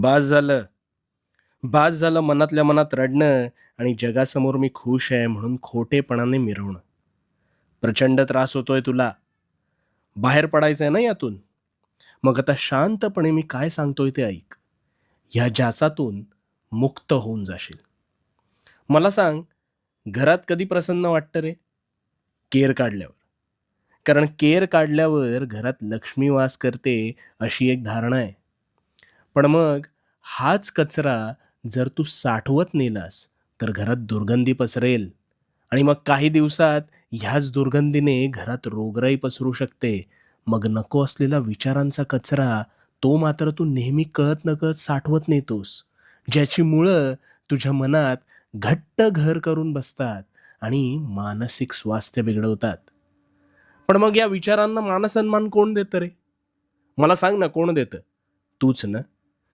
बास झालं. बास झालं मनातल्या मनात रडणं आणि जगासमोर मी खुश आहे म्हणून खोटेपणाने मिरवणं. प्रचंड त्रास होतोय तुला. बाहेर पडायचंय ना यातून. मग आता शांतपणे मी काय सांगतोय ते ऐक. ह्या जाचातून मुक्त होऊन जाशील. मला सांग, घरात कधी प्रसन्न वाटतं रे? केर काढल्यावर. कारण केर काढल्यावर घरात लक्ष्मी वास करते अशी एक धारणा आहे. पण मग हाच कचरा जर तू साठवत नेलास, तर घरात दुर्गंधी पसरेल आणि मग काही दिवसात ह्याच दुर्गंधीने घरात रोगराई पसरू शकते. मग नको असलेला विचारांचा कचरा, तो मात्र तू नेहमी कळत-नकळत साठवत नेतोस. ज्याची मुळं तुझ्या मनात घट्ट घर करून बसतात आणि मानसिक स्वास्थ्य बिघडवतात. पण मग या विचारांना मानसन्मान कोण देतं रे? मला सांग ना कोण देतं? तूच ना.